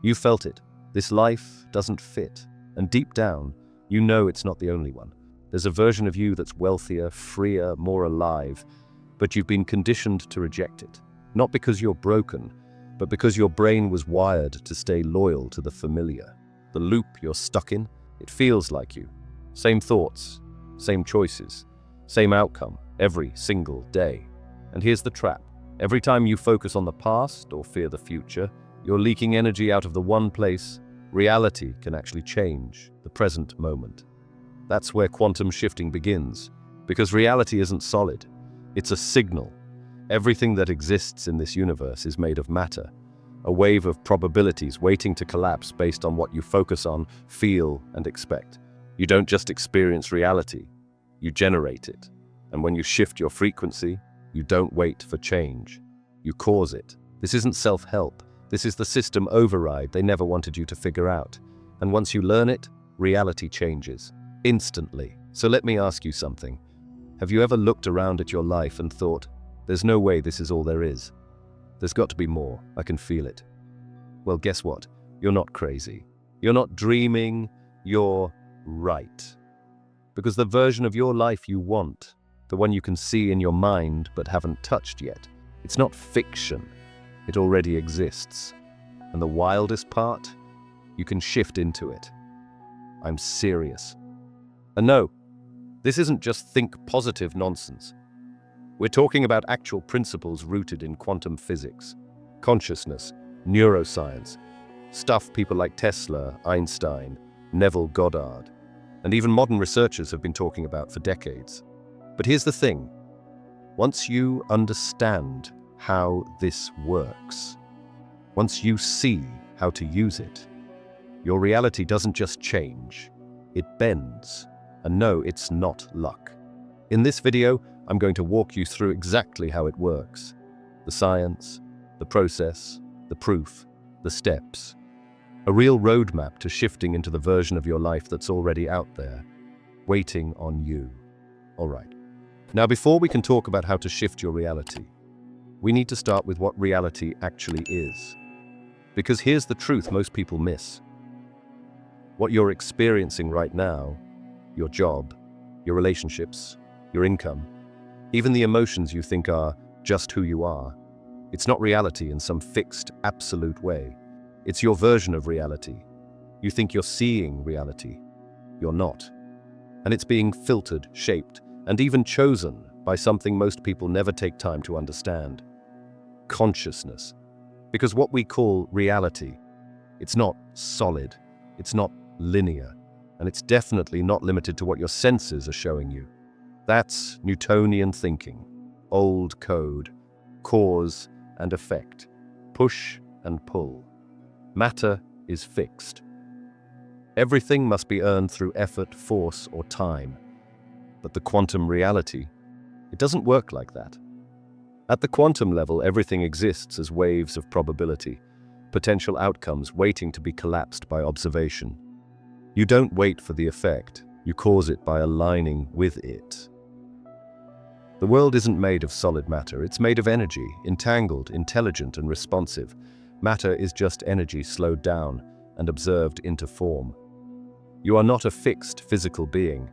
You felt it. This life doesn't fit. And deep down, you know it's not the only one. There's a version of you that's wealthier, freer, more alive, but you've been conditioned to reject it. Not because you're broken, but because your brain was wired to stay loyal to the familiar. The loop you're stuck in, it feels like you. Same thoughts, same choices, same outcome every single day. And here's the trap. Every time you focus on the past or fear the future, you're leaking energy out of the one place reality can actually change, the present moment. That's where quantum shifting begins, because reality isn't solid. It's a signal. Everything that exists in this universe is made of matter, a wave of probabilities waiting to collapse based on what you focus on, feel, and expect. You don't just experience reality, you generate it. And when you shift your frequency, you don't wait for change. You cause it. This isn't self-help. This is the system override they never wanted you to figure out. And once you learn it, reality changes. Instantly. So let me ask you something. Have you ever looked around at your life and thought, there's no way this is all there is? There's got to be more. I can feel it. Well, guess what? You're not crazy. You're not dreaming. You're right. Because the version of your life you want, the one you can see in your mind but haven't touched yet, it's not fiction. It already exists. And the wildest part? You can shift into it. I'm serious. And no, this isn't just think positive nonsense. We're talking about actual principles rooted in quantum physics, consciousness, neuroscience, stuff people like Tesla, Einstein, Neville Goddard, and even modern researchers have been talking about for decades. But here's the thing. Once you understand how this works, once you see how to use it, your reality doesn't just change, it bends. And no, it's not luck. In this video, I'm going to walk you through exactly how it works. The science, the process, the proof, the steps. A real roadmap to shifting into the version of your life that's already out there, waiting on you. All right. Now, before we can talk about how to shift your reality, we need to start with what reality actually is. Because here's the truth most people miss. What you're experiencing right now, your job, your relationships, your income, even the emotions you think are just who you are, it's not reality in some fixed, absolute way. It's your version of reality. You think you're seeing reality. You're not. And it's being filtered, shaped, and even chosen by something most people never take time to understand. Consciousness. Because what we call reality, it's not solid, it's not linear, and it's definitely not limited to what your senses are showing you. That's Newtonian thinking, old code, cause and effect, push and pull. Matter is fixed. Everything must be earned through effort, force, or time. But the quantum reality, it doesn't work like that. At the quantum level, everything exists as waves of probability, potential outcomes waiting to be collapsed by observation. You don't wait for the effect, you cause it by aligning with it. The world isn't made of solid matter, it's made of energy, entangled, intelligent, and responsive. Matter is just energy slowed down and observed into form. You are not a fixed physical being.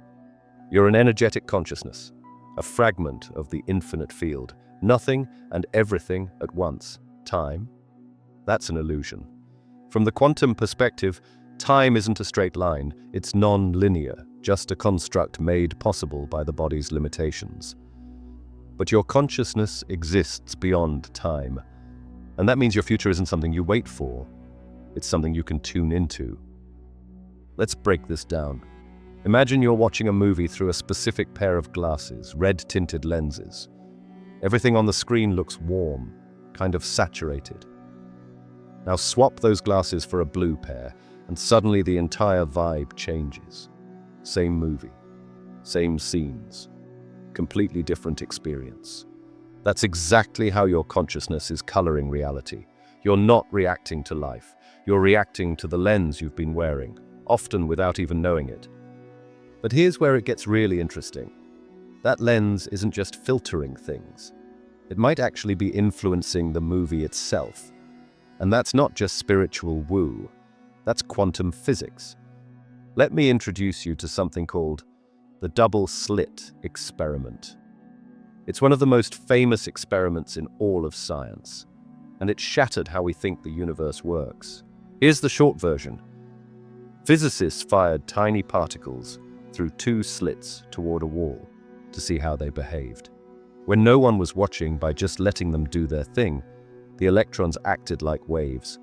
You're an energetic consciousness, a fragment of the infinite field, nothing and everything at once. Time? That's an illusion. From the quantum perspective, time isn't a straight line, it's non-linear, just a construct made possible by the body's limitations. But your consciousness exists beyond time, and that means your future isn't something you wait for, it's something you can tune into. Let's break this down. Imagine you're watching a movie through a specific pair of glasses, red-tinted lenses. Everything on the screen looks warm, kind of saturated. Now swap those glasses for a blue pair, and suddenly the entire vibe changes. Same movie, same scenes, completely different experience. That's exactly how your consciousness is coloring reality. You're not reacting to life. You're reacting to the lens you've been wearing, often without even knowing it. But here's where it gets really interesting. That lens isn't just filtering things. It might actually be influencing the movie itself. And that's not just spiritual woo, that's quantum physics. Let me introduce you to something called the double slit experiment. It's one of the most famous experiments in all of science, and it shattered how we think the universe works. Here's the short version. Physicists fired tiny particles through two slits toward a wall to see how they behaved. When no one was watching, by just letting them do their thing, the electrons acted like waves.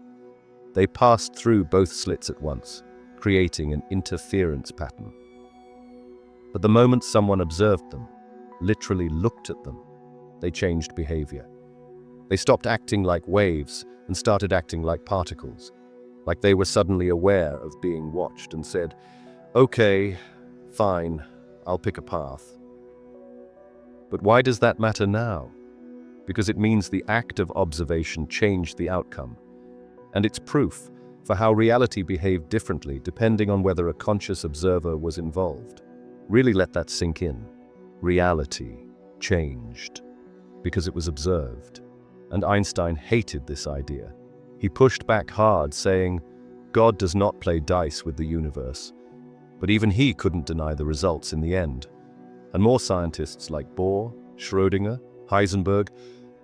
They passed through both slits at once, creating an interference pattern. But the moment someone observed them, literally looked at them, they changed behavior. They stopped acting like waves and started acting like particles, like they were suddenly aware of being watched and said, "Okay, fine, I'll pick a path." But why does that matter now? Because it means the act of observation changed the outcome. And it's proof for how reality behaved differently depending on whether a conscious observer was involved. Really let that sink in. Reality changed because it was observed. And Einstein hated this idea. He pushed back hard, saying, God does not play dice with the universe. But even he couldn't deny the results in the end. And more scientists like Bohr, Schrödinger, Heisenberg,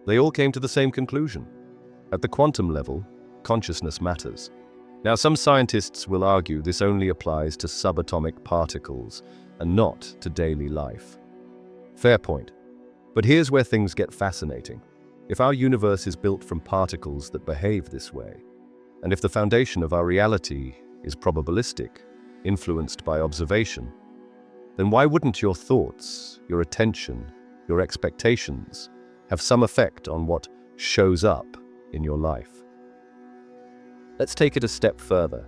they all came to the same conclusion. At the quantum level, consciousness matters. Now, some scientists will argue this only applies to subatomic particles and not to daily life. Fair point. But here's where things get fascinating. If our universe is built from particles that behave this way, and if the foundation of our reality is probabilistic, influenced by observation, then why wouldn't your thoughts, your attention, your expectations have some effect on what shows up in your life? Let's take it a step further.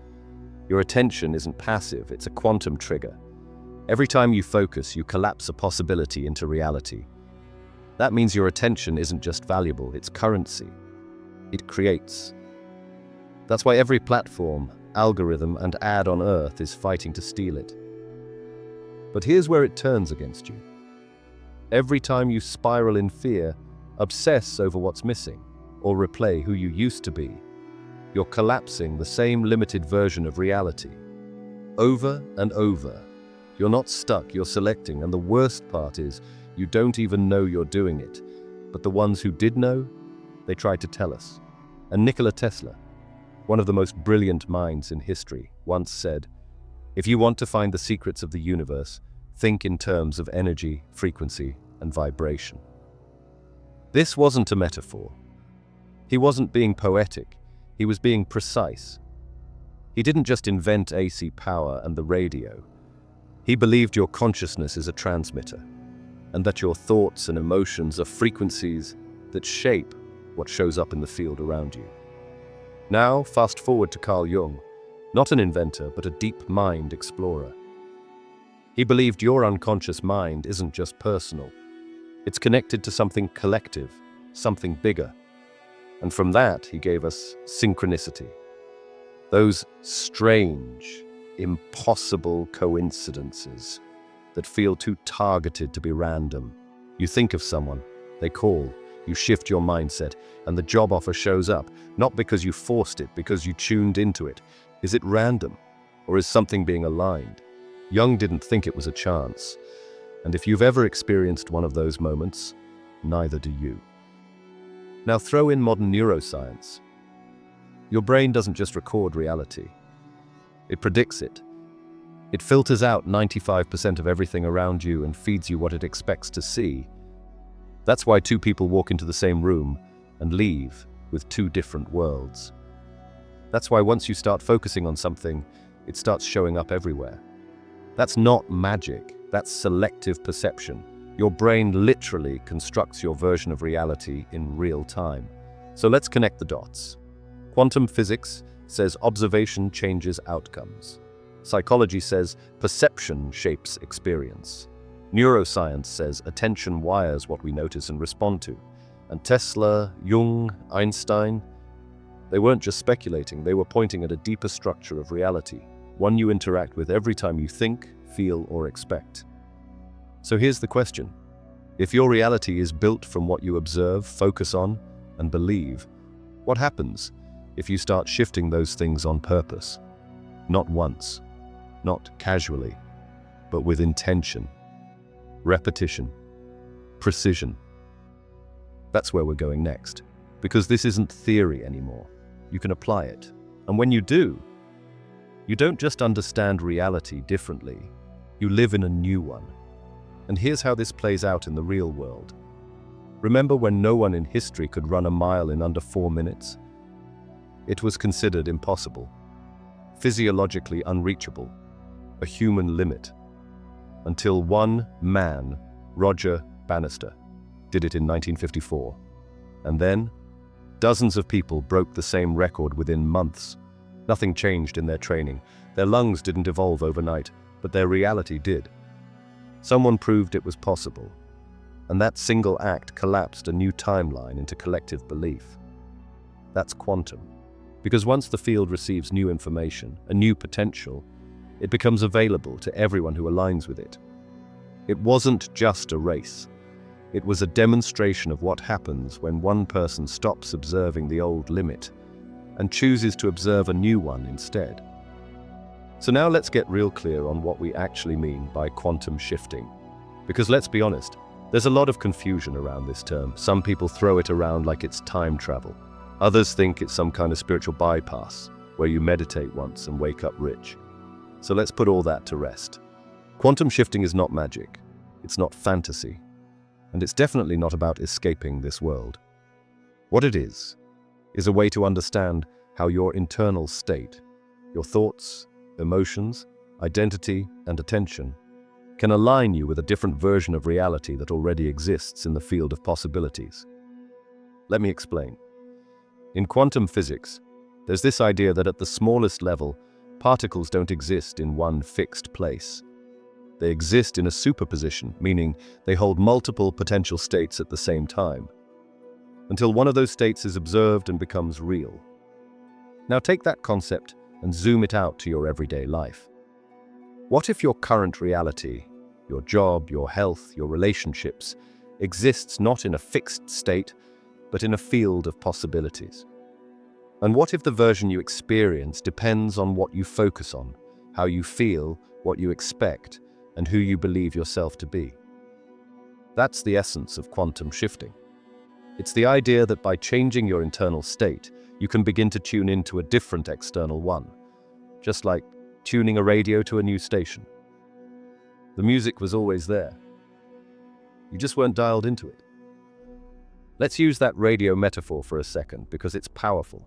Your attention isn't passive, it's a quantum trigger. Every time you focus, you collapse a possibility into reality. That means your attention isn't just valuable, it's currency. It creates. That's why every platform, algorithm, and ad on Earth is fighting to steal it. But here's where it turns against you. Every time you spiral in fear, obsess over what's missing, or replay who you used to be, you're collapsing the same limited version of reality. Over and over. You're not stuck, you're selecting, and the worst part is, you don't even know you're doing it. But the ones who did know, they tried to tell us. And Nikola Tesla, one of the most brilliant minds in history, once said, "If you want to find the secrets of the universe, think in terms of energy, frequency, and vibration." This wasn't a metaphor. He wasn't being poetic, he was being precise. He didn't just invent AC power and the radio. He believed your consciousness is a transmitter, and that your thoughts and emotions are frequencies that shape what shows up in the field around you. Now, fast forward to Carl Jung, not an inventor, but a deep mind explorer. He believed your unconscious mind isn't just personal. It's connected to something collective, something bigger. And from that, he gave us synchronicity. Those strange, impossible coincidences that feel too targeted to be random. You think of someone, they call, you shift your mindset, and the job offer shows up, not because you forced it, because you tuned into it. Is it random, or is something being aligned? Jung didn't think it was a chance. And if you've ever experienced one of those moments, neither do you. Now throw in modern neuroscience. Your brain doesn't just record reality. It predicts it. It filters out 95% of everything around you and feeds you what it expects to see. That's why two people walk into the same room and leave with two different worlds. That's why once you start focusing on something, it starts showing up everywhere. That's not magic, that's selective perception. Your brain literally constructs your version of reality in real time. So let's connect the dots. Quantum physics says observation changes outcomes. Psychology says perception shapes experience. Neuroscience says attention wires what we notice and respond to. And Tesla, Jung, Einstein, they weren't just speculating, they were pointing at a deeper structure of reality, one you interact with every time you think, feel, or expect. So here's the question. If your reality is built from what you observe, focus on, and believe, what happens? if you start shifting those things on purpose. Not once, not casually, but with intention, repetition, precision. That's where we're going next, because this isn't theory anymore. You can apply it. And when you do, you don't just understand reality differently, you live in a new one. And here's how this plays out in the real world. Remember when no one in history could run a mile in under 4 minutes? It was considered impossible, physiologically unreachable, a human limit. Until one man, Roger Bannister, did it in 1954. And then, dozens of people broke the same record within months. Nothing changed in their training. Their lungs didn't evolve overnight, but their reality did. Someone proved it was possible. And that single act collapsed a new timeline into collective belief. That's quantum. Because once the field receives new information, a new potential, it becomes available to everyone who aligns with it. It wasn't just a race. It was a demonstration of what happens when one person stops observing the old limit and chooses to observe a new one instead. So now let's get real clear on what we actually mean by quantum shifting. Because let's be honest, there's a lot of confusion around this term. Some people throw it around like it's time travel. Others think it's some kind of spiritual bypass, where you meditate once and wake up rich. So let's put all that to rest. Quantum shifting is not magic. It's not fantasy. And it's definitely not about escaping this world. What it is a way to understand how your internal state, your thoughts, emotions, identity, and attention can align you with a different version of reality that already exists in the field of possibilities. Let me explain. In quantum physics, there's this idea that at the smallest level, particles don't exist in one fixed place. They exist in a superposition, meaning they hold multiple potential states at the same time, until one of those states is observed and becomes real. Now take that concept and zoom it out to your everyday life. What if your current reality, your job, your health, your relationships, exists not in a fixed state, but in a field of possibilities? And what if the version you experience depends on what you focus on, how you feel, what you expect, and who you believe yourself to be? That's the essence of quantum shifting. It's the idea that by changing your internal state, you can begin to tune into a different external one, just like tuning a radio to a new station. The music was always there. You just weren't dialed into it. Let's use that radio metaphor for a second because it's powerful.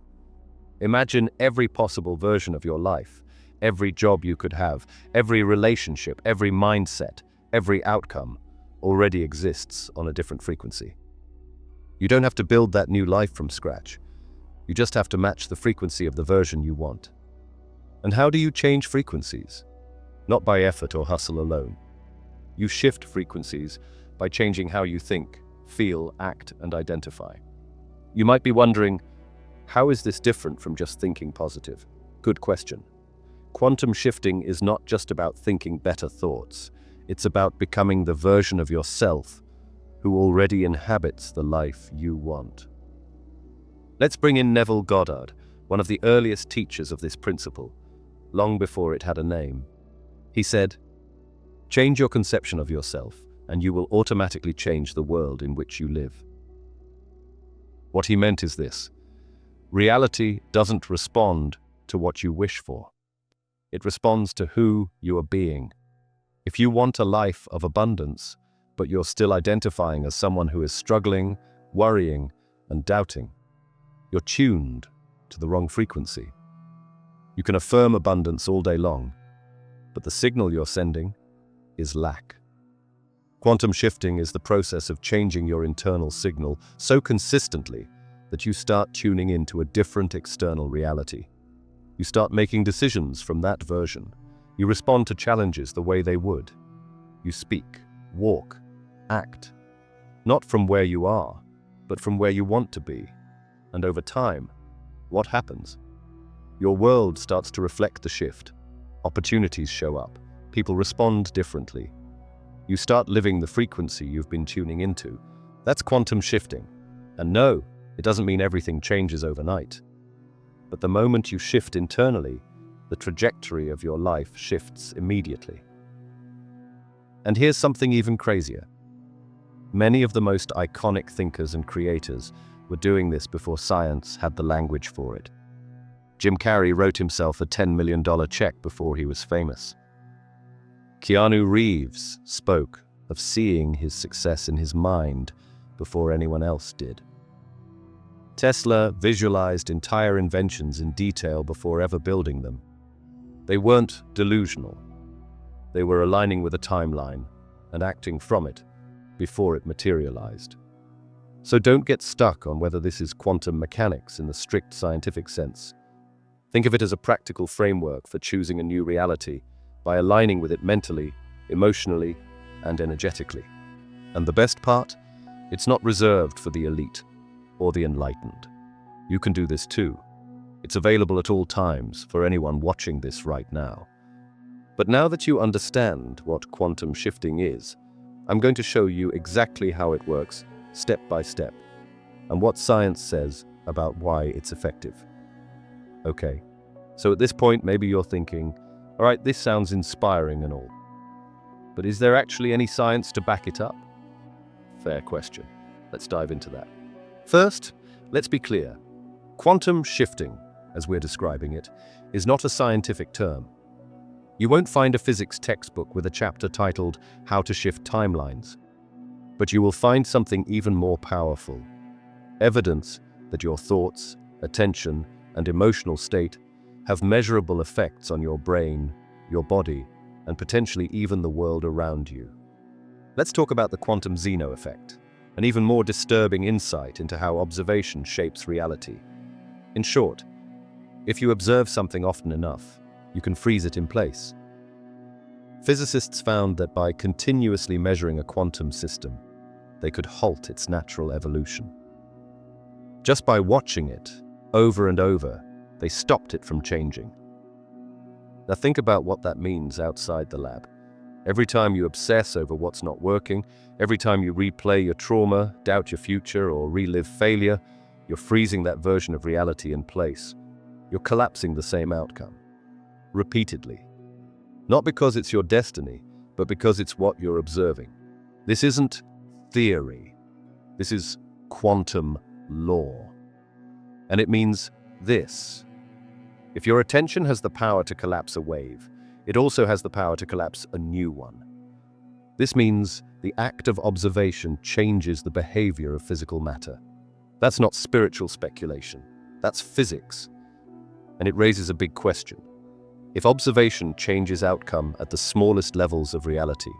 Imagine every possible version of your life, every job you could have, every relationship, every mindset, every outcome already exists on a different frequency. You don't have to build that new life from scratch. You just have to match the frequency of the version you want. And how do you change frequencies? Not by effort or hustle alone. You shift frequencies by changing how you think, feel, act, and identify. You might be wondering, how is this different from just thinking positive? Good question. Quantum shifting is not just about thinking better thoughts. It's about becoming the version of yourself who already inhabits the life you want. Let's bring in Neville Goddard, one of the earliest teachers of this principle, long before it had a name. He said, "Change your conception of yourself, and you will automatically change the world in which you live." What he meant is this: reality doesn't respond to what you wish for. It responds to who you are being. If you want a life of abundance, but you're still identifying as someone who is struggling, worrying, and doubting, you're tuned to the wrong frequency. You can affirm abundance all day long, but the signal you're sending is lack. Quantum shifting is the process of changing your internal signal so consistently that you start tuning into a different external reality. You start making decisions from that version. You respond to challenges the way they would. You speak, walk, act, not from where you are, but from where you want to be. And over time, what happens? Your world starts to reflect the shift. Opportunities show up. People respond differently. You start living the frequency you've been tuning into. That's quantum shifting. And no, it doesn't mean everything changes overnight. But the moment you shift internally, the trajectory of your life shifts immediately. And here's something even crazier. Many of the most iconic thinkers and creators were doing this before science had the language for it. Jim Carrey wrote himself a $10 million check before he was famous. Keanu Reeves spoke of seeing his success in his mind before anyone else did. Tesla visualized entire inventions in detail before ever building them. They weren't delusional. They were aligning with a timeline and acting from it before it materialized. So don't get stuck on whether this is quantum mechanics in the strict scientific sense. Think of it as a practical framework for choosing a new reality by aligning with it mentally, emotionally, and energetically. And the best part? It's not reserved for the elite or the enlightened. You can do this too. It's available at all times for anyone watching this right now. But now that you understand what quantum shifting is, I'm going to show you exactly how it works, step by step, and what science says about why it's effective. Okay, so at this point maybe you're thinking, all right, this sounds inspiring and all, but is there actually any science to back it up? Fair question. Let's dive into that. First, let's be clear. Quantum shifting, as we're describing it, is not a scientific term. You won't find a physics textbook with a chapter titled How to Shift Timelines. But you will find something even more powerful. Evidence that your thoughts, attention, and emotional state have measurable effects on your brain, your body, and potentially even the world around you. Let's talk about the quantum Zeno effect, an even more disturbing insight into how observation shapes reality. In short, if you observe something often enough, you can freeze it in place. Physicists found that by continuously measuring a quantum system, they could halt its natural evolution. Just by watching it over and over, they stopped it from changing. Now think about what that means outside the lab. Every time you obsess over what's not working, every time you replay your trauma, doubt your future, or relive failure, you're freezing that version of reality in place. You're collapsing the same outcome. Repeatedly. Not because it's your destiny, but because it's what you're observing. This isn't theory. This is quantum law. And it means this. If your attention has the power to collapse a wave, it also has the power to collapse a new one. This means the act of observation changes the behavior of physical matter. That's not spiritual speculation. That's physics. And it raises a big question. If observation changes outcome at the smallest levels of reality,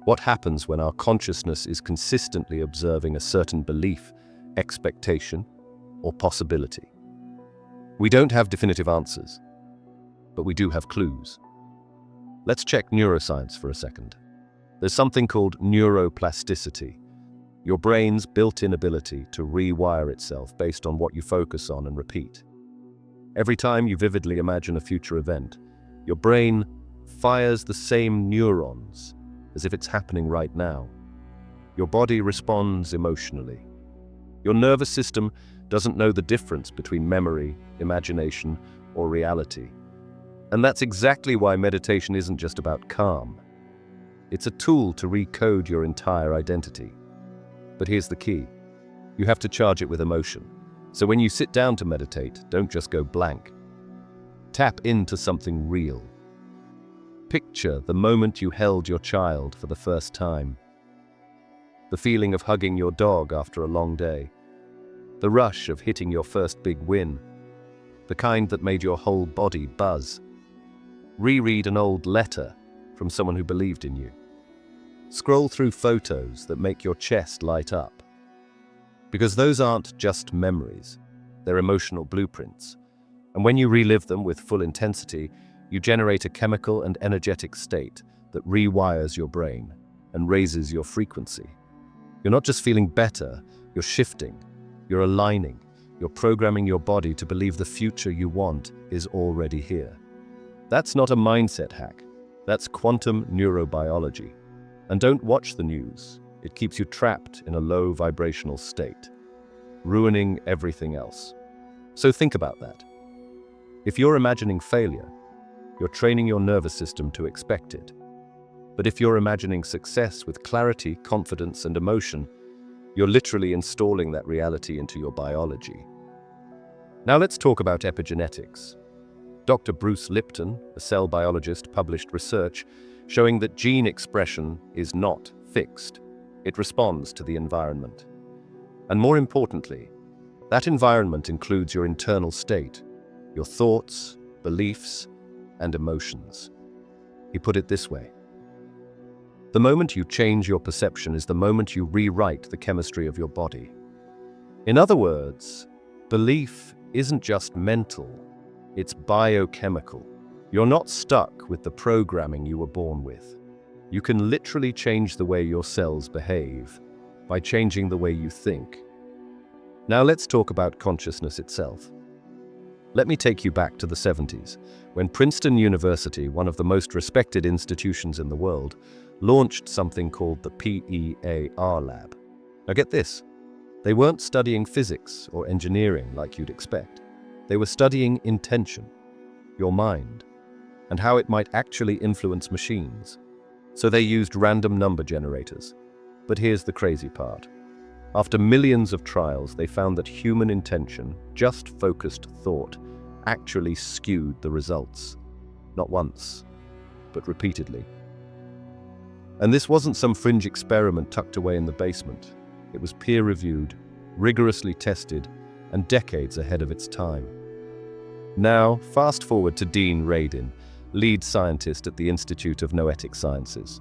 what happens when our consciousness is consistently observing a certain belief, expectation, or possibility? We don't have definitive answers, but we do have clues. Let's check neuroscience for a second. There's something called neuroplasticity, your brain's built-in ability to rewire itself based on what you focus on and repeat. Every time you vividly imagine a future event, your brain fires the same neurons as if it's happening right now. Your body responds emotionally. Your nervous system doesn't know the difference between memory, imagination, or reality. And that's exactly why meditation isn't just about calm. It's a tool to recode your entire identity. But here's the key. You have to charge it with emotion. So when you sit down to meditate, don't just go blank. Tap into something real. Picture the moment you held your child for the first time. The feeling of hugging your dog after a long day. The rush of hitting your first big win. The kind that made your whole body buzz. Reread an old letter from someone who believed in you. Scroll through photos that make your chest light up. Because those aren't just memories, they're emotional blueprints. And when you relive them with full intensity, you generate a chemical and energetic state that rewires your brain and raises your frequency. You're not just feeling better, you're shifting, you're aligning, you're programming your body to believe the future you want is already here. That's not a mindset hack, that's quantum neurobiology. And don't watch the news. It keeps you trapped in a low vibrational state, ruining everything else. So think about that. If you're imagining failure, you're training your nervous system to expect it. But if you're imagining success with clarity, confidence, and emotion, you're literally installing that reality into your biology. Now let's talk about epigenetics. Dr. Bruce Lipton, a cell biologist, published research showing that gene expression is not fixed. It responds to the environment. And more importantly, that environment includes your internal state, your thoughts, beliefs, and emotions. He put it this way: the moment you change your perception is the moment you rewrite the chemistry of your body. In other words, belief isn't just mental, it's biochemical. You're not stuck with the programming you were born with. You can literally change the way your cells behave by changing the way you think. Now let's talk about consciousness itself. Let me take you back to the 70s, when Princeton University, one of the most respected institutions in the world, launched something called the PEAR lab. Now get this, they weren't studying physics or engineering like you'd expect. They were studying intention, your mind, and how it might actually influence machines. So they used random number generators. But here's the crazy part. After millions of trials, they found that human intention, just focused thought, actually skewed the results. Not once, but repeatedly. And this wasn't some fringe experiment tucked away in the basement. It was peer-reviewed, rigorously tested, and decades ahead of its time. Now, fast forward to Dean Radin, lead scientist at the Institute of Noetic Sciences.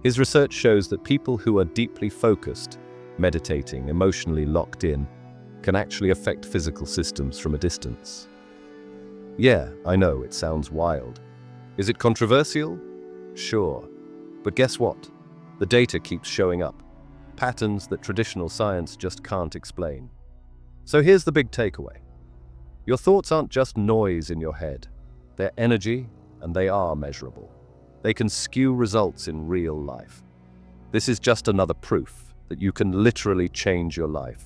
His research shows that people who are deeply focused, meditating, emotionally locked in, can actually affect physical systems from a distance. Yeah, I know, it sounds wild. Is it controversial? Sure. But guess what? The data keeps showing up. Patterns that traditional science just can't explain. So here's the big takeaway. Your thoughts aren't just noise in your head. They're energy, and they are measurable. They can skew results in real life. This is just another proof that you can literally change your life,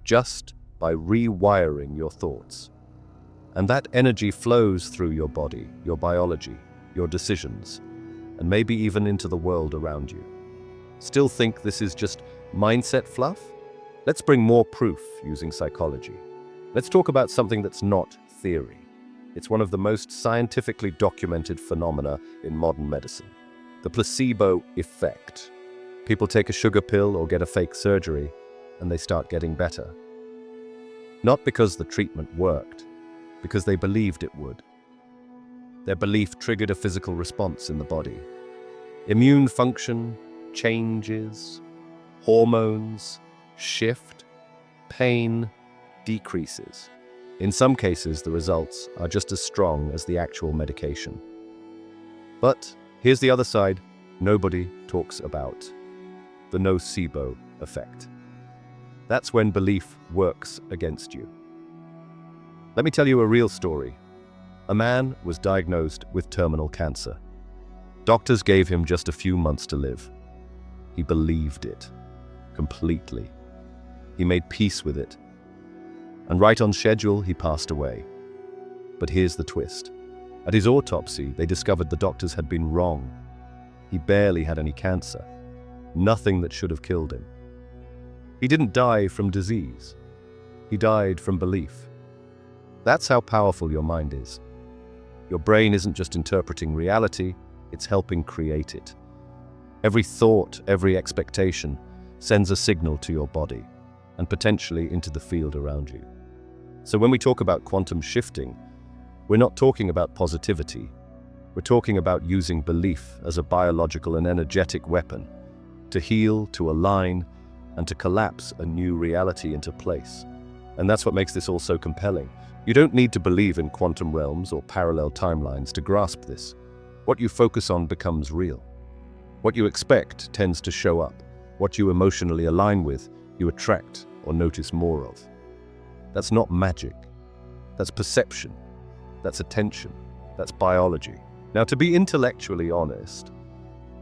just by rewiring your thoughts. And that energy flows through your body, your biology, your decisions, and maybe even into the world around you. Still think this is just mindset fluff? Let's bring more proof using psychology. Let's talk about something that's not theory. It's one of the most scientifically documented phenomena in modern medicine: the placebo effect. People take a sugar pill or get a fake surgery, and they start getting better. Not because the treatment worked, because they believed it would. Their belief triggered a physical response in the body. Immune function changes, hormones shift, pain decreases. In some cases, the results are just as strong as the actual medication. But here's the other side nobody talks about: the nocebo effect. That's when belief works against you. Let me tell you a real story. A man was diagnosed with terminal cancer. Doctors gave him just a few months to live. He believed it completely. He made peace with it. And right on schedule, he passed away. But here's the twist. At his autopsy, they discovered the doctors had been wrong. He barely had any cancer. Nothing that should have killed him. He didn't die from disease. He died from belief. That's how powerful your mind is. Your brain isn't just interpreting reality, it's helping create it. Every thought, every expectation sends a signal to your body and potentially into the field around you. So when we talk about quantum shifting, we're not talking about positivity. We're talking about using belief as a biological and energetic weapon to heal, to align, and to collapse a new reality into place. And that's what makes this all so compelling. You don't need to believe in quantum realms or parallel timelines to grasp this. What you focus on becomes real. What you expect tends to show up. What you emotionally align with, you attract or notice more of. That's not magic. That's perception. That's attention. That's biology. Now, to be intellectually honest,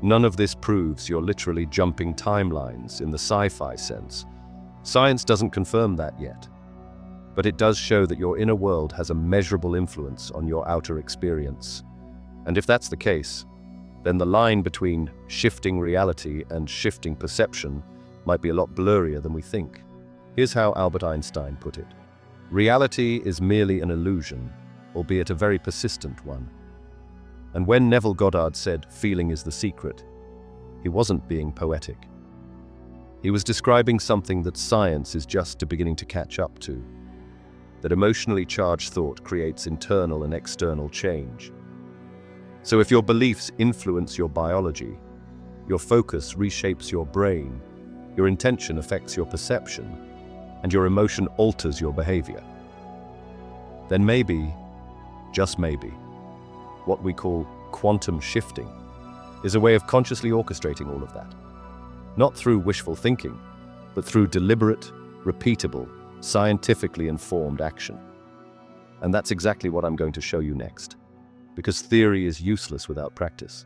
none of this proves you're literally jumping timelines in the sci-fi sense. Science doesn't confirm that yet. but it does show that your inner world has a measurable influence on your outer experience. And if that's the case, then the line between shifting reality and shifting perception might be a lot blurrier than we think. Here's how Albert Einstein put it: reality is merely an illusion, albeit a very persistent one. And when Neville Goddard said, "Feeling is the secret," he wasn't being poetic. He was describing something that science is just beginning to catch up to, that emotionally charged thought creates internal and external change. So if your beliefs influence your biology, your focus reshapes your brain, your intention affects your perception, and your emotion alters your behavior, then maybe, just maybe, what we call quantum shifting is a way of consciously orchestrating all of that. Not through wishful thinking, but through deliberate, repeatable, scientifically informed action. And that's exactly what I'm going to show you next, because theory is useless without practice.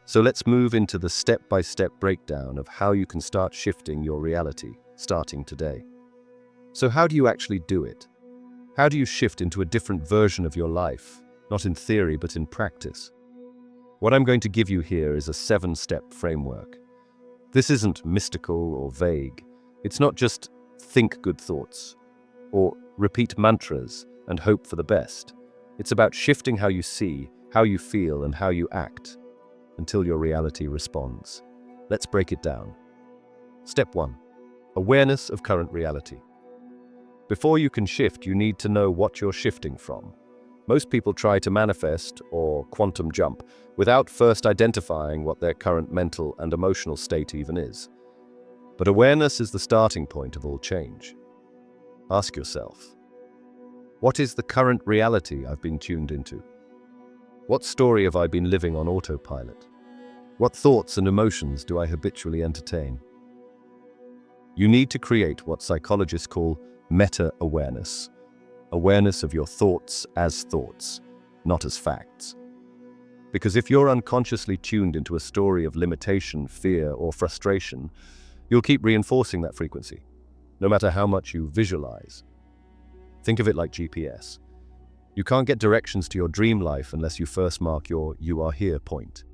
So let's move into the step-by-step breakdown of how you can start shifting your reality, starting today. So how do you actually do it? How do you shift into a different version of your life, not in theory but in practice? What I'm going to give you here is a 7-step framework. This isn't mystical or vague. It's not just think good thoughts or repeat mantras and hope for the best. It's about shifting how you see, how you feel, and how you act until your reality responds. Let's break it down. Step 1. Awareness of current reality. Before you can shift, you need to know what you're shifting from. Most people try to manifest or quantum jump without first identifying what their current mental and emotional state even is. But awareness is the starting point of all change. Ask yourself, what is the current reality I've been tuned into? What story have I been living on autopilot? What thoughts and emotions do I habitually entertain? You need to create what psychologists call meta-awareness. Awareness of your thoughts as thoughts, not as facts. Because if you're unconsciously tuned into a story of limitation, fear, or frustration, you'll keep reinforcing that frequency, no matter how much you visualize. Think of it like GPS. You can't get directions to your dream life unless you first mark your "you are here" point.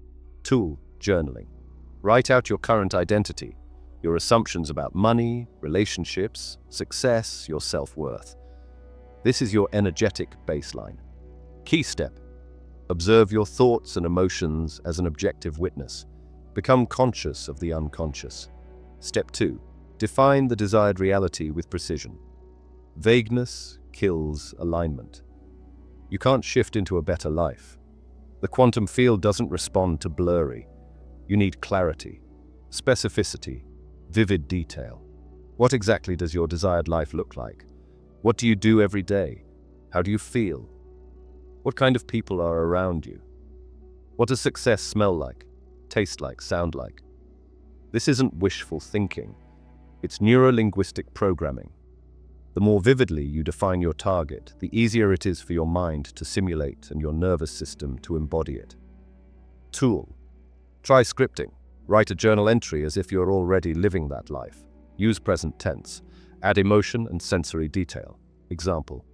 Tool, journaling. Write out your current identity, your assumptions about money, relationships, success, your self-worth. This is your energetic baseline. Key step: observe your thoughts and emotions as an objective witness. Become conscious of the unconscious. Step 2. Define the desired reality with precision. Vagueness kills alignment. You can't shift into a better life. The quantum field doesn't respond to blurry. You need clarity, specificity, vivid detail. What exactly does your desired life look like? What do you do every day? How do you feel? What kind of people are around you? What does success smell like, taste like, sound like? This isn't wishful thinking. It's neuro-linguistic programming. The more vividly you define your target, the easier it is for your mind to simulate and your nervous system to embody it. Tool. Try scripting. Write a journal entry as if you're already living that life. Use present tense. Add emotion and sensory detail. Example: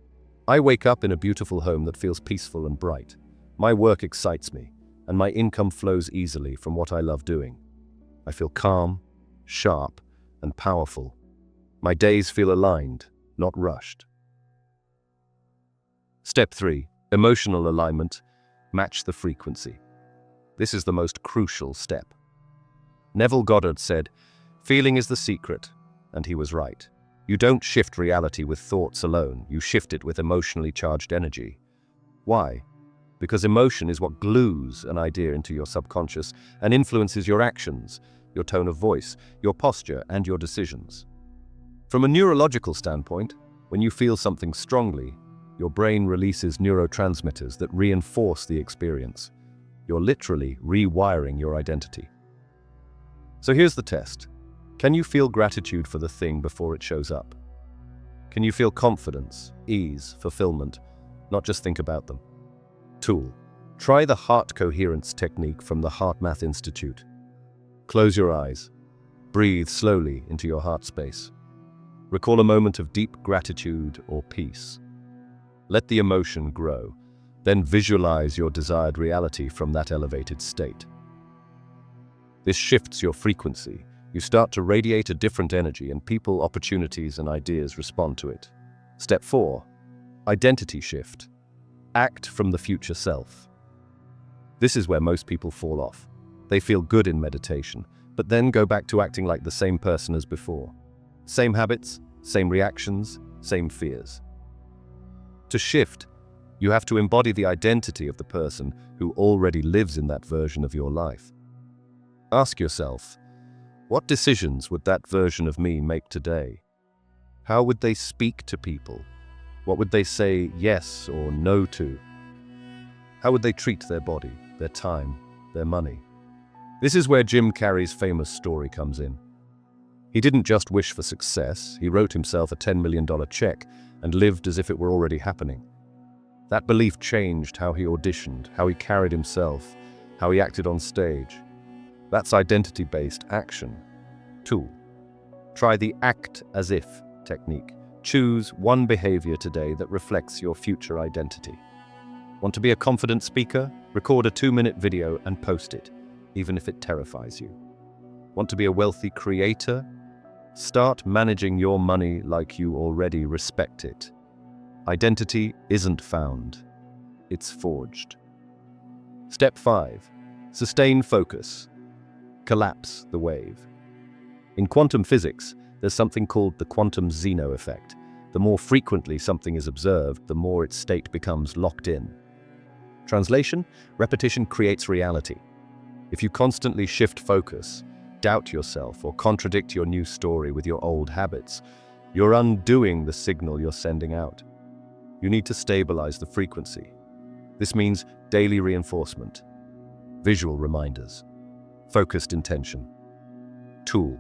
I wake up in a beautiful home that feels peaceful and bright. My work excites me, and my income flows easily from what I love doing. I feel calm, sharp, and powerful. My days feel aligned, not rushed. Step 3. Emotional alignment. Match the frequency. This is the most crucial step. Neville Goddard said, "Feeling is the secret," and he was right. You don't shift reality with thoughts alone, you shift it with emotionally charged energy. Why? Because emotion is what glues an idea into your subconscious and influences your actions, your tone of voice, your posture, and your decisions. From a neurological standpoint, when you feel something strongly, your brain releases neurotransmitters that reinforce the experience. You're literally rewiring your identity. So here's the test. Can you feel gratitude for the thing before it shows up? Can you feel confidence, ease, fulfillment, not just think about them? Tool. Try the heart coherence technique from the HeartMath Institute. Close your eyes. Breathe slowly into your heart space. Recall a moment of deep gratitude or peace. Let the emotion grow, then visualize your desired reality from that elevated state. This shifts your frequency. You start to radiate a different energy, and people, opportunities, and ideas respond to it. Step 4. Identity shift. Act from the future self. This is where most people fall off. They feel good in meditation, but then go back to acting like the same person as before. Same habits, same reactions, same fears. To shift, you have to embody the identity of the person who already lives in that version of your life. Ask yourself, what decisions would that version of me make today? How would they speak to people? What would they say yes or no to? How would they treat their body, their time, their money? This is where Jim Carrey's famous story comes in. He didn't just wish for success, he wrote himself a $10 million check and lived as if it were already happening. That belief changed how he auditioned, how he carried himself, how he acted on stage. That's identity-based action. Tool. Try the act as if technique. Choose one behavior today that reflects your future identity. Want to be a confident speaker? Record a 2-minute video and post it, even if it terrifies you. Want to be a wealthy creator? Start managing your money like you already respect it. Identity isn't found, it's forged. Step 5. Sustain focus. Collapse the wave. In quantum physics, there's something called the quantum Zeno effect. The more frequently something is observed, the more its state becomes locked in. Translation: repetition creates reality. If you constantly shift focus, doubt yourself, or contradict your new story with your old habits, you're undoing the signal you're sending out. You need to stabilize the frequency. This means daily reinforcement, visual reminders, focused intention. Tool.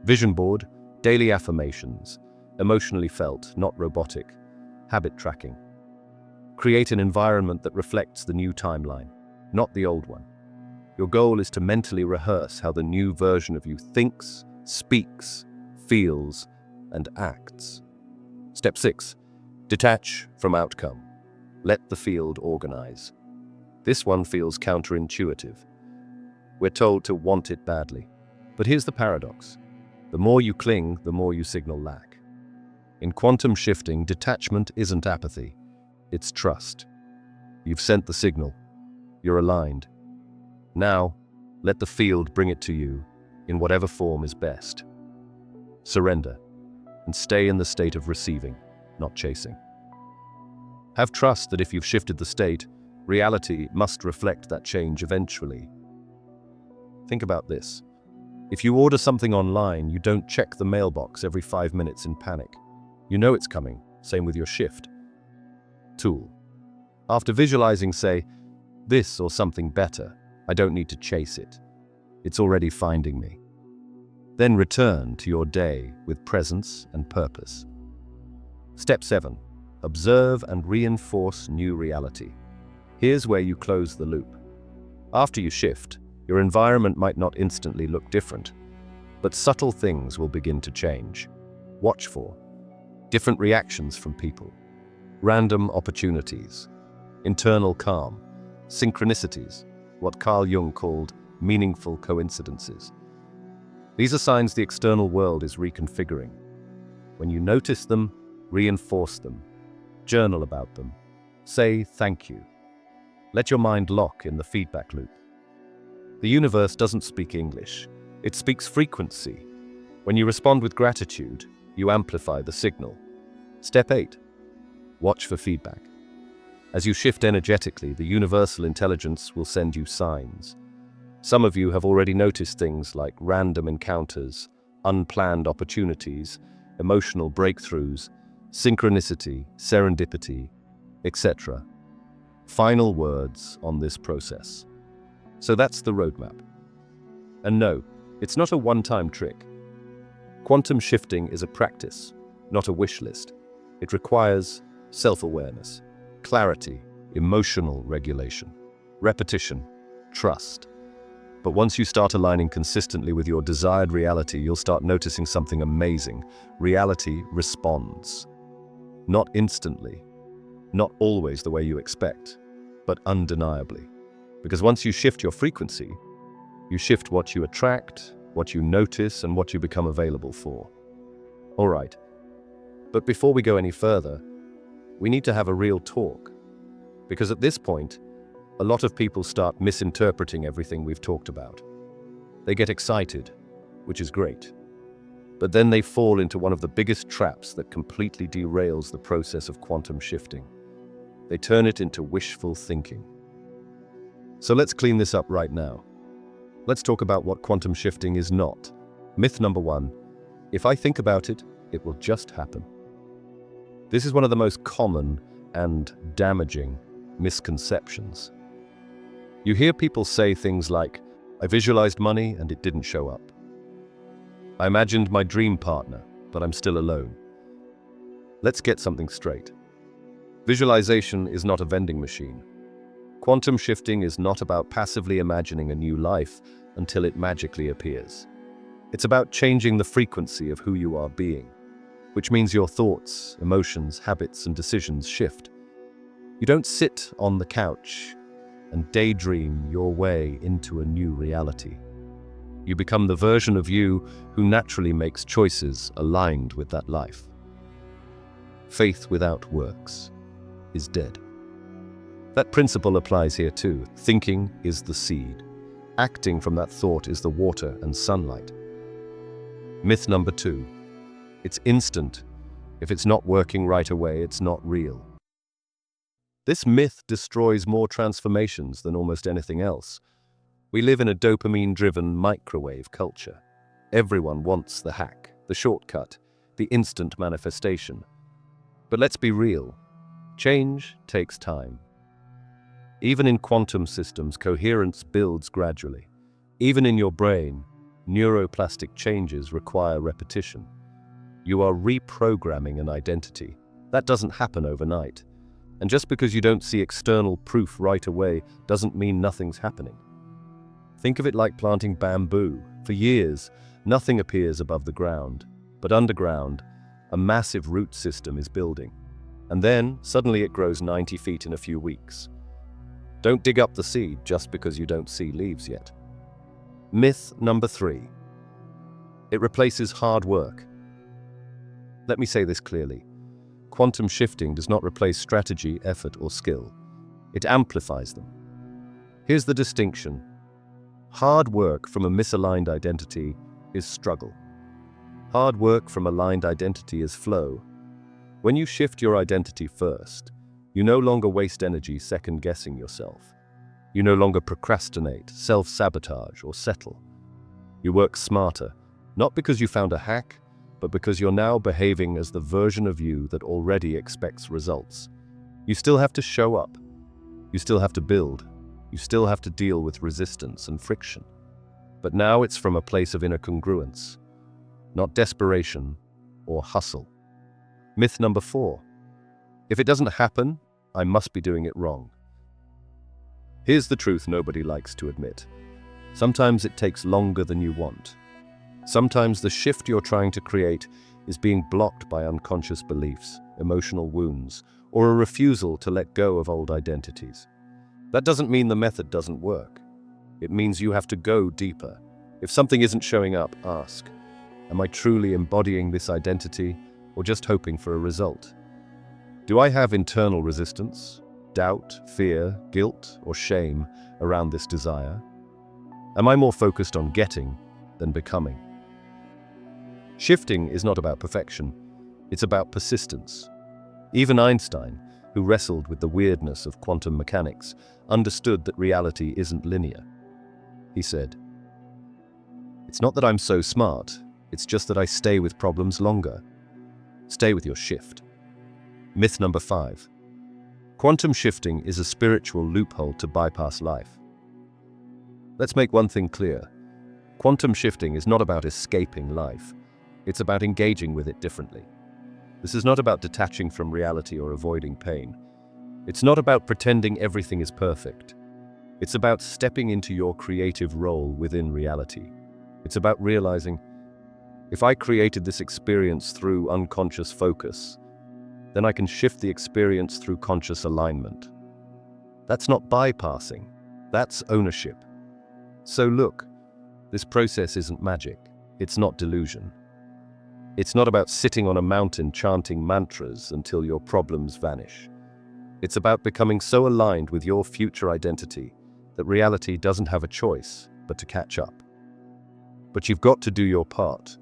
Vision board, daily affirmations, emotionally felt, not robotic, habit tracking. Create an environment that reflects the new timeline, not the old one. Your goal is to mentally rehearse how the new version of you thinks, speaks, feels, and acts. Step 6. Detach from outcome. Let the field organize. This one feels counterintuitive. We're told to want it badly. But here's the paradox. The more you cling, the more you signal lack. In quantum shifting, detachment isn't apathy. It's trust. You've sent the signal. You're aligned. Now, let the field bring it to you in whatever form is best. Surrender and stay in the state of receiving, not chasing. Have trust that if you've shifted the state, reality must reflect that change eventually. Think about this. If you order something online, you don't check the mailbox every 5 minutes in panic. You know it's coming, same with your shift. Tool. After visualizing, say, this or something better, I don't need to chase it. It's already finding me. Then return to your day with presence and purpose. Step 7. Observe and reinforce new reality. Here's where you close the loop. After you shift, your environment might not instantly look different, but subtle things will begin to change. Watch for different reactions from people, random opportunities, internal calm, synchronicities, what Carl Jung called meaningful coincidences. These are signs the external world is reconfiguring. When you notice them, reinforce them, journal about them, say thank you. Let your mind lock in the feedback loop. The universe doesn't speak English, it speaks frequency. When you respond with gratitude, you amplify the signal. Step 8. Watch for feedback. As you shift energetically, the universal intelligence will send you signs. Some of you have already noticed things like random encounters, unplanned opportunities, emotional breakthroughs, synchronicity, serendipity, etc. Final words on this process. So that's the roadmap. And no, it's not a one-time trick. Quantum shifting is a practice, not a wish list. It requires self-awareness, clarity, emotional regulation, repetition, trust. But once you start aligning consistently with your desired reality, you'll start noticing something amazing. Reality responds. Not instantly, not always the way you expect, but undeniably. Because once you shift your frequency, you shift what you attract, what you notice, and what you become available for. All right, but before we go any further, we need to have a real talk. Because at this point, a lot of people start misinterpreting everything we've talked about. They get excited, which is great. But then they fall into one of the biggest traps that completely derails the process of quantum shifting. They turn it into wishful thinking. So let's clean this up right now. Let's talk about what quantum shifting is not. Myth number 1, if I think about it, it will just happen. This is one of the most common and damaging misconceptions. You hear people say things like, I visualized money and it didn't show up. I imagined my dream partner, but I'm still alone. Let's get something straight. Visualization is not a vending machine. Quantum shifting is not about passively imagining a new life until it magically appears. It's about changing the frequency of who you are being, which means your thoughts, emotions, habits, and decisions shift. You don't sit on the couch and daydream your way into a new reality. You become the version of you who naturally makes choices aligned with that life. Faith without works is dead. That principle applies here too. Thinking is the seed. Acting from that thought is the water and sunlight. Myth number 2. It's instant. If it's not working right away, it's not real. This myth destroys more transformations than almost anything else. We live in a dopamine-driven microwave culture. Everyone wants the hack, the shortcut, the instant manifestation. But let's be real. Change takes time. Even in quantum systems, coherence builds gradually. Even in your brain, neuroplastic changes require repetition. You are reprogramming an identity. That doesn't happen overnight. And just because you don't see external proof right away doesn't mean nothing's happening. Think of it like planting bamboo. For years, nothing appears above the ground, but underground, a massive root system is building. And then, suddenly it grows 90 feet in a few weeks. Don't dig up the seed just because you don't see leaves yet. Myth number 3. It replaces hard work. Let me say this clearly. Quantum shifting does not replace strategy, effort, or skill. It amplifies them. Here's the distinction. Hard work from a misaligned identity is struggle. Hard work from aligned identity is flow. When you shift your identity first, you no longer waste energy second-guessing yourself. You no longer procrastinate, self-sabotage, or settle. You work smarter, not because you found a hack, but because you're now behaving as the version of you that already expects results. You still have to show up. You still have to build. You still have to deal with resistance and friction. But now it's from a place of inner congruence, not desperation or hustle. Myth number 4. If it doesn't happen, I must be doing it wrong. Here's the truth nobody likes to admit. Sometimes it takes longer than you want. Sometimes the shift you're trying to create is being blocked by unconscious beliefs, emotional wounds, or a refusal to let go of old identities. That doesn't mean the method doesn't work. It means you have to go deeper. If something isn't showing up, ask, am I truly embodying this identity or just hoping for a result? Do I have internal resistance, doubt, fear, guilt, or shame around this desire? Am I more focused on getting than becoming? Shifting is not about perfection, it's about persistence. Even Einstein, who wrestled with the weirdness of quantum mechanics, understood that reality isn't linear. He said, "It's not that I'm so smart, it's just that I stay with problems longer." Stay with your shift. Myth number 5. Quantum shifting is a spiritual loophole to bypass life. Let's make one thing clear. Quantum shifting is not about escaping life. It's about engaging with it differently. This is not about detaching from reality or avoiding pain. It's not about pretending everything is perfect. It's about stepping into your creative role within reality. It's about realizing, if I created this experience through unconscious focus, then I can shift the experience through conscious alignment. That's not bypassing, that's ownership. So look, this process isn't magic, it's not delusion. It's not about sitting on a mountain chanting mantras until your problems vanish. It's about becoming so aligned with your future identity that reality doesn't have a choice but to catch up. But you've got to do your part.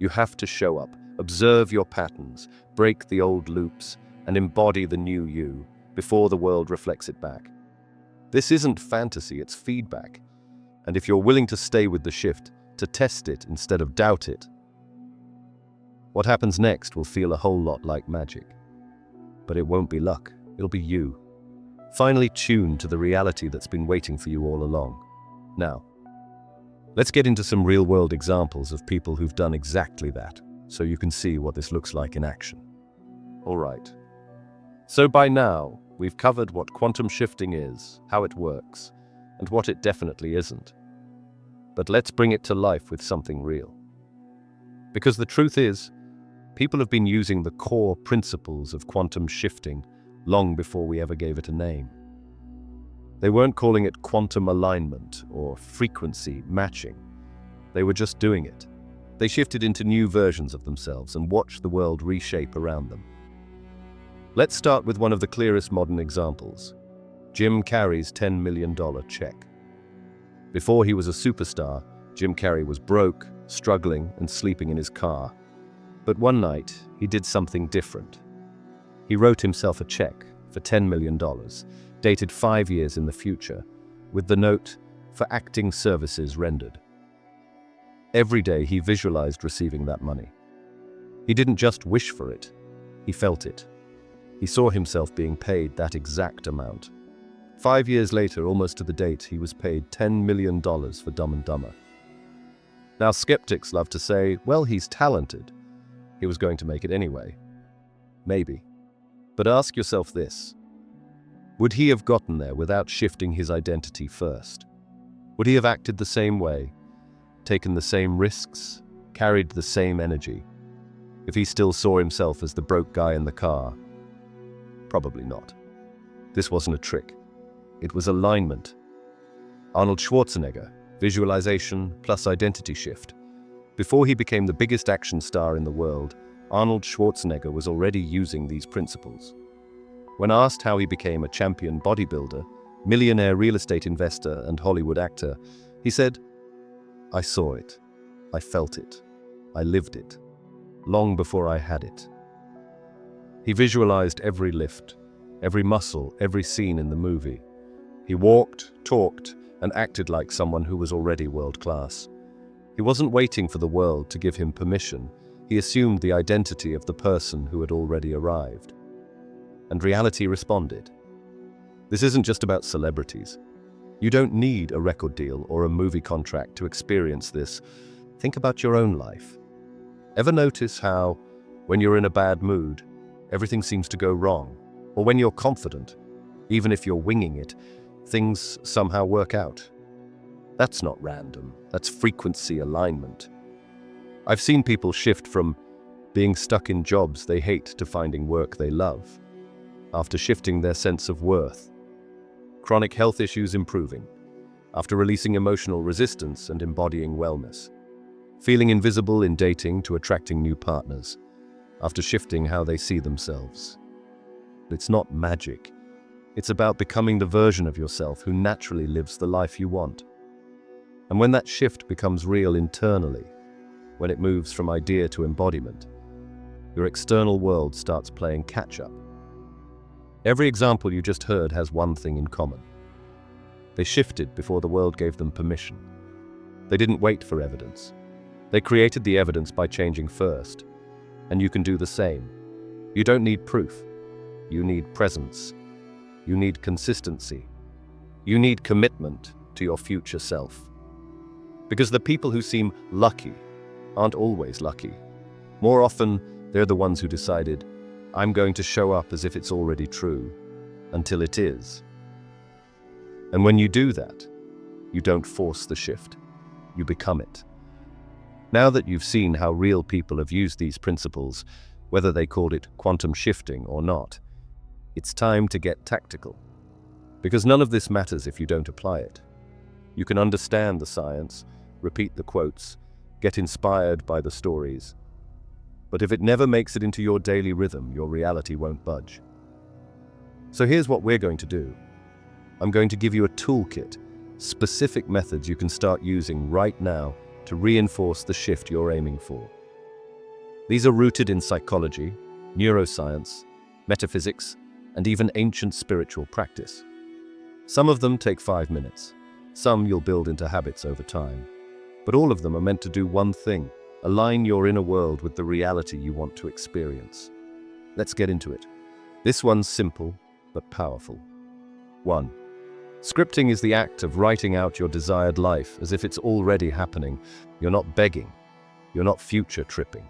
You have to show up, observe your patterns, break the old loops, and embody the new you before the world reflects it back. This isn't fantasy, it's feedback. And if you're willing to stay with the shift, to test it instead of doubt it, what happens next will feel a whole lot like magic. But it won't be luck, it'll be you. Finally tuned to the reality that's been waiting for you all along. Now, let's get into some real-world examples of people who've done exactly that, so you can see what this looks like in action. All right. So by now, we've covered what quantum shifting is, how it works, and what it definitely isn't. But let's bring it to life with something real. Because the truth is, people have been using the core principles of quantum shifting long before we ever gave it a name. They weren't calling it quantum alignment or frequency matching. They were just doing it. They shifted into new versions of themselves and watched the world reshape around them. Let's start with one of the clearest modern examples, Jim Carrey's $10 million check. Before he was a superstar, Jim Carrey was broke, struggling, and sleeping in his car. But one night, he did something different. He wrote himself a check for $10 million, dated 5 years in the future, with the note, "For acting services rendered." Every day he visualized receiving that money. He didn't just wish for it, he felt it. He saw himself being paid that exact amount. 5 years later, almost to the date, he was paid $10 million for Dumb and Dumber. Now, skeptics love to say, well, he's talented. He was going to make it anyway. Maybe. But ask yourself this. Would he have gotten there without shifting his identity first? Would he have acted the same way, taken the same risks, carried the same energy, if he still saw himself as the broke guy in the car? Probably not. This wasn't a trick. It was alignment. Arnold Schwarzenegger, visualization plus identity shift. Before he became the biggest action star in the world, Arnold Schwarzenegger was already using these principles. When asked how he became a champion bodybuilder, millionaire real estate investor, and Hollywood actor, he said, "I saw it. I felt it. I lived it. Long before I had it." He visualized every lift, every muscle, every scene in the movie. He walked, talked, and acted like someone who was already world-class. He wasn't waiting for the world to give him permission. He assumed the identity of the person who had already arrived. And reality responded. This isn't just about celebrities. You don't need a record deal or a movie contract to experience this. Think about your own life. Ever notice how, when you're in a bad mood, everything seems to go wrong? Or when you're confident, even if you're winging it, things somehow work out? That's not random. That's frequency alignment. I've seen people shift from being stuck in jobs they hate to finding work they love, after shifting their sense of worth. Chronic health issues improving, after releasing emotional resistance and embodying wellness. Feeling invisible in dating to attracting new partners, after shifting how they see themselves. It's not magic. It's about becoming the version of yourself who naturally lives the life you want. And when that shift becomes real internally, when it moves from idea to embodiment, your external world starts playing catch-up. Every example you just heard has one thing in common. They shifted before the world gave them permission. They didn't wait for evidence. They created the evidence by changing first. And you can do the same. You don't need proof. You need presence. You need consistency. You need commitment to your future self. Because the people who seem lucky aren't always lucky. More often, they're the ones who decided, I'm going to show up as if it's already true, until it is. And when you do that, you don't force the shift, you become it. Now that you've seen how real people have used these principles, whether they called it quantum shifting or not, it's time to get tactical. Because none of this matters if you don't apply it. You can understand the science, repeat the quotes, get inspired by the stories. But if it never makes it into your daily rhythm, your reality won't budge. So here's what we're going to do. I'm going to give you a toolkit, specific methods you can start using right now to reinforce the shift you're aiming for. These are rooted in psychology, neuroscience, metaphysics, and even ancient spiritual practice. Some of them take 5 minutes. Some you'll build into habits over time. But all of them are meant to do one thing: align your inner world with the reality you want to experience. Let's get into it. This one's simple, but powerful. 1. Scripting is the act of writing out your desired life as if it's already happening. You're not begging. You're not future tripping.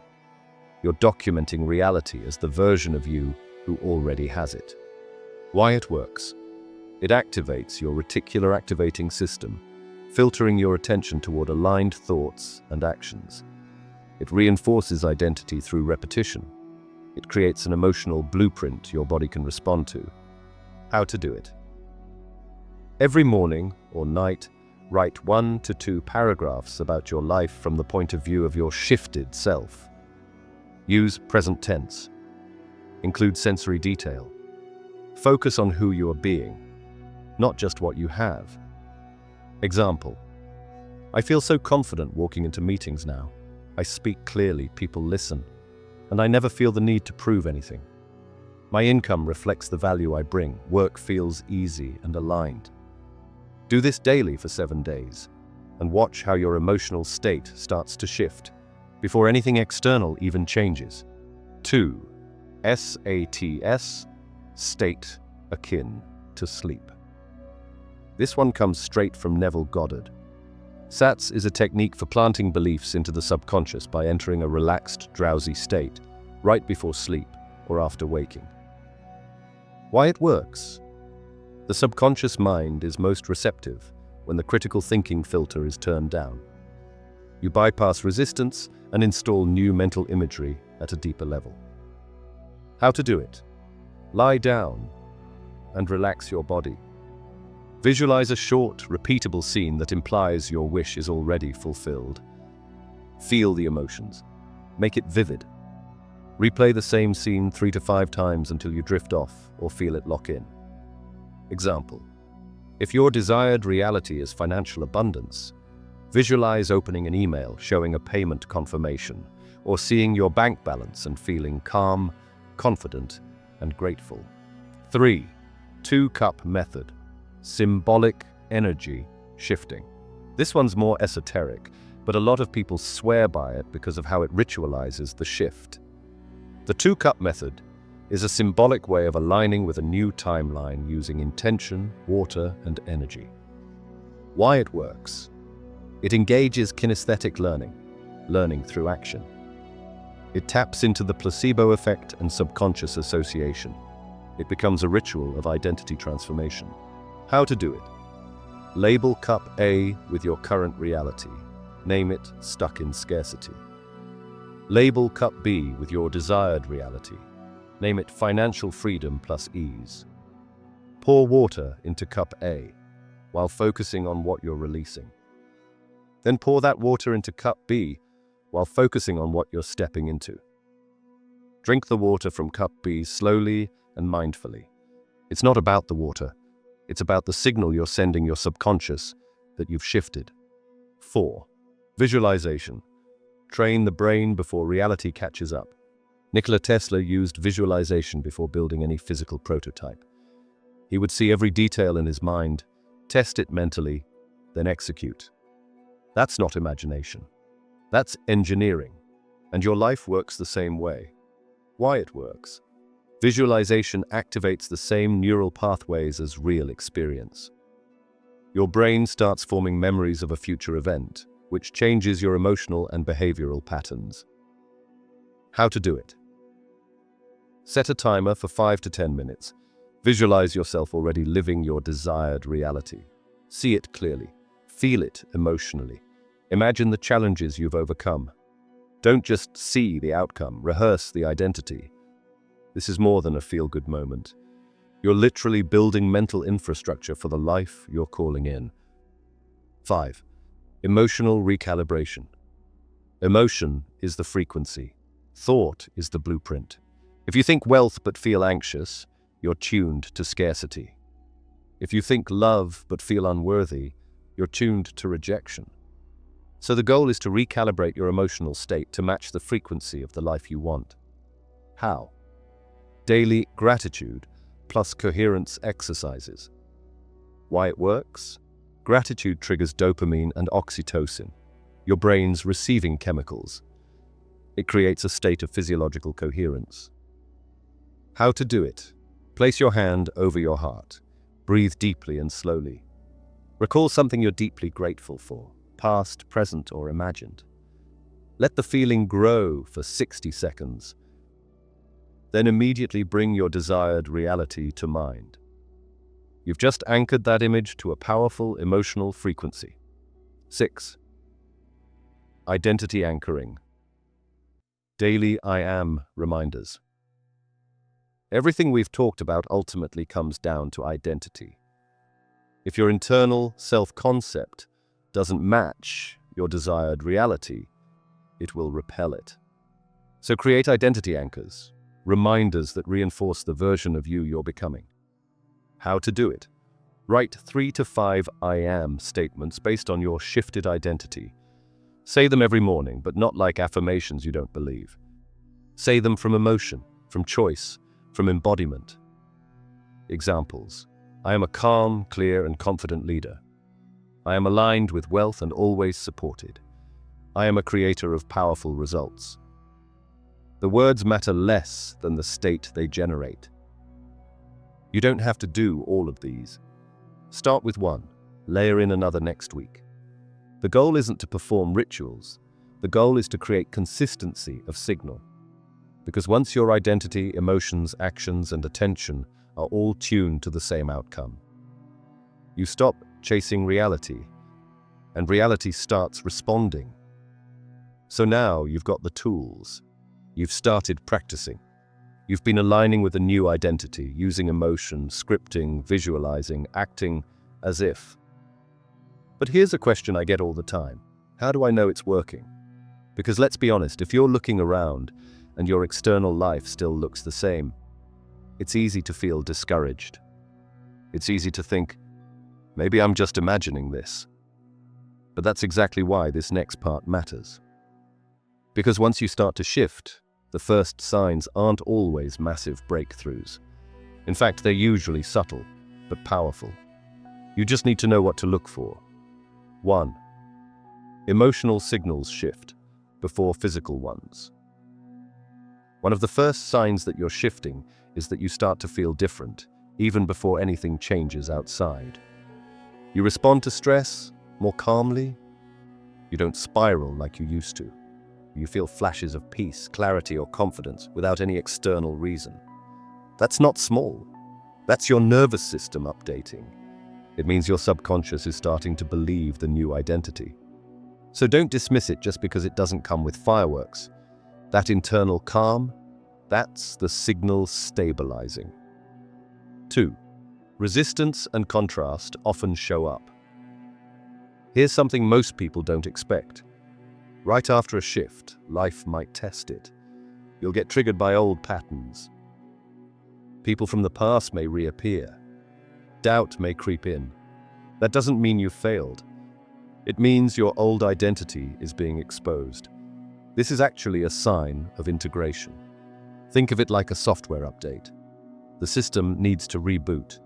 You're documenting reality as the version of you who already has it. Why it works? It activates your reticular activating system, filtering your attention toward aligned thoughts and actions. It reinforces identity through repetition. It creates an emotional blueprint your body can respond to. How to do it? Every morning or night, write 1 to 2 paragraphs about your life from the point of view of your shifted self. Use present tense. Include sensory detail. Focus on who you are being, not just what you have. Example: I feel so confident walking into meetings now. I speak clearly, people listen, and I never feel the need to prove anything. My income reflects the value I bring. Work feels easy and aligned. Do this daily for 7 days, and watch how your emotional state starts to shift before anything external even changes. 2. SATS, state akin to sleep. This one comes straight from Neville Goddard. SATS is a technique for planting beliefs into the subconscious by entering a relaxed, drowsy state right before sleep or after waking. Why it works? The subconscious mind is most receptive when the critical thinking filter is turned down. You bypass resistance and install new mental imagery at a deeper level. How to do it? Lie down and relax your body. Visualize a short, repeatable scene that implies your wish is already fulfilled. Feel the emotions. Make it vivid. Replay the same scene 3 to 5 times until you drift off or feel it lock in. Example: if your desired reality is financial abundance, visualize opening an email showing a payment confirmation, or seeing your bank balance and feeling calm, confident, and grateful. 3. 2-cup method. Symbolic energy shifting. This one's more esoteric, but a lot of people swear by it because of how it ritualizes the shift. The 2-cup method is a symbolic way of aligning with a new timeline using intention, water, and energy. Why it works? It engages kinesthetic learning through action. It taps into the placebo effect and subconscious association. It becomes a ritual of identity transformation. How to do it? Label cup A with your current reality. Name it stuck in scarcity. Label cup B with your desired reality. Name it financial freedom plus ease. Pour water into cup A while focusing on what you're releasing. Then pour that water into cup B while focusing on what you're stepping into. Drink the water from cup B slowly and mindfully. It's not about the water. It's about the signal you're sending your subconscious that you've shifted. 4. Visualization. Train the brain before reality catches up. Nikola Tesla used visualization before building any physical prototype. He would see every detail in his mind, test it mentally, then execute. That's not imagination. That's engineering. And your life works the same way. Why it works? Visualization activates the same neural pathways as real experience. Your brain starts forming memories of a future event, which changes your emotional and behavioral patterns. How to do it? Set a timer for 5 to 10 minutes. Visualize yourself already living your desired reality. See it clearly. Feel it emotionally. Imagine the challenges you've overcome. Don't just see the outcome, rehearse the identity. This is more than a feel-good moment. You're literally building mental infrastructure for the life you're calling in. 5. Emotional recalibration. Emotion is the frequency. Thought is the blueprint. If you think wealth but feel anxious, you're tuned to scarcity. If you think love but feel unworthy, you're tuned to rejection. So the goal is to recalibrate your emotional state to match the frequency of the life you want. How? Daily gratitude plus coherence exercises. Why it works? Gratitude triggers dopamine and oxytocin, your brain's receiving chemicals. It creates a state of physiological coherence. How to do it? Place your hand over your heart. Breathe deeply and slowly. Recall something you're deeply grateful for, past, present, or imagined. Let the feeling grow for 60 seconds. Then immediately bring your desired reality to mind. You've just anchored that image to a powerful emotional frequency. 6. Identity anchoring. Daily I am reminders. Everything we've talked about ultimately comes down to identity. If your internal self-concept doesn't match your desired reality, it will repel it. So create identity anchors, reminders that reinforce the version of you you're becoming. How to do it? Write 3 to 5 I am statements based on your shifted identity. Say them every morning, but not like affirmations you don't believe. Say them from emotion, from choice, from embodiment. Examples. I am a calm, clear, and confident leader. I am aligned with wealth and always supported. I am a creator of powerful results. The words matter less than the state they generate. You don't have to do all of these. Start with one, layer in another next week. The goal isn't to perform rituals. The goal is to create consistency of signal. Because once your identity, emotions, actions, and attention are all tuned to the same outcome, you stop chasing reality, and reality starts responding. So now you've got the tools. You've started practicing. You've been aligning with a new identity, using emotion, scripting, visualizing, acting as if. But here's a question I get all the time. How do I know it's working? Because let's be honest, if you're looking around and your external life still looks the same, it's easy to feel discouraged. It's easy to think, maybe I'm just imagining this. But that's exactly why this next part matters. Because once you start to shift, the first signs aren't always massive breakthroughs. In fact, they're usually subtle, but powerful. You just need to know what to look for. 1. Emotional signals shift before physical ones. One of the first signs that you're shifting is that you start to feel different, even before anything changes outside. You respond to stress more calmly. You don't spiral like you used to. You feel flashes of peace, clarity, or confidence without any external reason. That's not small. That's your nervous system updating. It means your subconscious is starting to believe the new identity. So don't dismiss it just because it doesn't come with fireworks. That internal calm, that's the signal stabilizing. 2. Resistance and contrast often show up. Here's something most people don't expect. Right after a shift, life might test it. You'll get triggered by old patterns. People from the past may reappear. Doubt may creep in. That doesn't mean you've failed. It means your old identity is being exposed. This is actually a sign of integration. Think of it like a software update. The system needs to reboot.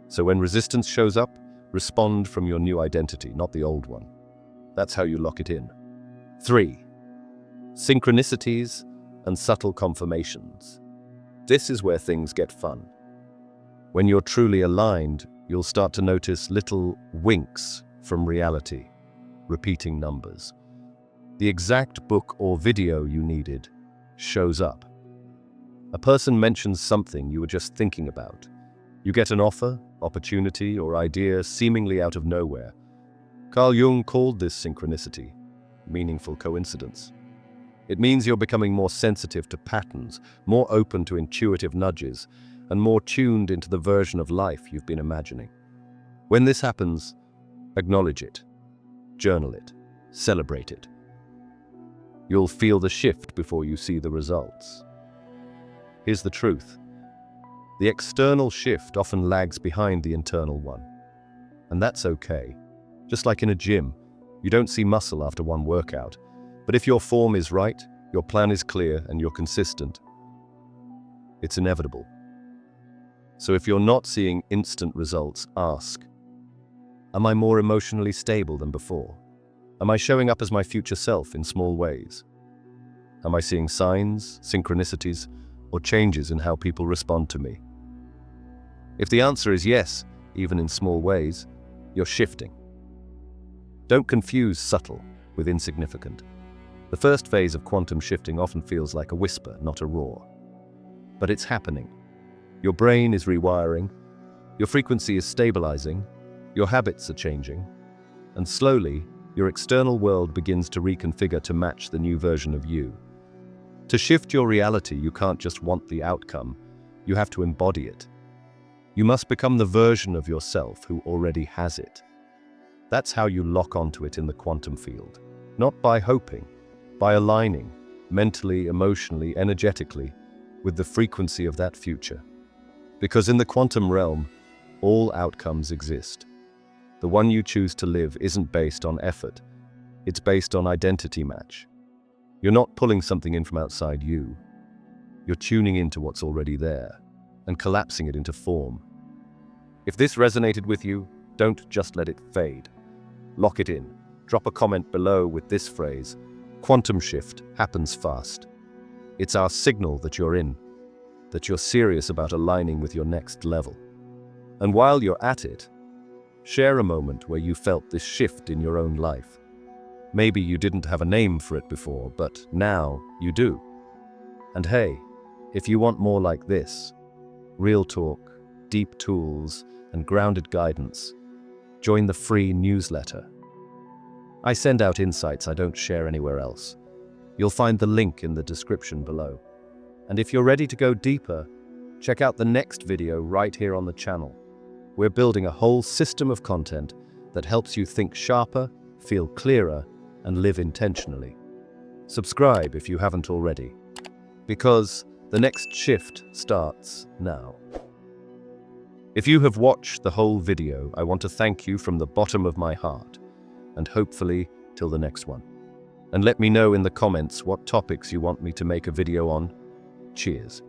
So when resistance shows up, respond from your new identity, not the old one. That's how you lock it in. 3. Synchronicities and subtle confirmations. This is where things get fun. When you're truly aligned, you'll start to notice little winks from reality, repeating numbers. The exact book or video you needed shows up. A person mentions something you were just thinking about. You get an offer, opportunity, or idea seemingly out of nowhere. Carl Jung called this synchronicity, meaningful coincidence. It means you're becoming more sensitive to patterns, more open to intuitive nudges, and more tuned into the version of life you've been imagining. When this happens, acknowledge it, journal it, celebrate it. You'll feel the shift before you see the results. Here's the truth. The external shift often lags behind the internal one. And that's okay. Just like in a gym, you don't see muscle after one workout. But if your form is right, your plan is clear, and you're consistent, it's inevitable. So if you're not seeing instant results, ask, am I more emotionally stable than before? Am I showing up as my future self in small ways? Am I seeing signs, synchronicities, or changes in how people respond to me? If the answer is yes, even in small ways, you're shifting. Don't confuse subtle with insignificant. The first phase of quantum shifting often feels like a whisper, not a roar. But it's happening. Your brain is rewiring, your frequency is stabilizing, your habits are changing, and slowly, your external world begins to reconfigure to match the new version of you. To shift your reality, you can't just want the outcome, you have to embody it. You must become the version of yourself who already has it. That's how you lock onto it in the quantum field. Not by hoping, by aligning, mentally, emotionally, energetically, with the frequency of that future. Because in the quantum realm, all outcomes exist. The one you choose to live isn't based on effort, it's based on identity match. You're not pulling something in from outside you. You're tuning into what's already there and collapsing it into form. If this resonated with you, don't just let it fade. Lock it in. Drop a comment below with this phrase, quantum shift happens fast. It's our signal that you're in, that you're serious about aligning with your next level. And while you're at it, share a moment where you felt this shift in your own life. Maybe you didn't have a name for it before, but now you do. And hey, if you want more like this, real talk, deep tools, and grounded guidance, join the free newsletter. I send out insights I don't share anywhere else. You'll find the link in the description below. And if you're ready to go deeper, check out the next video right here on the channel. We're building a whole system of content that helps you think sharper, feel clearer, and live intentionally. Subscribe if you haven't already, because the next shift starts now. If you have watched the whole video, I want to thank you from the bottom of my heart, and hopefully till the next one. And let me know in the comments what topics you want me to make a video on. Cheers.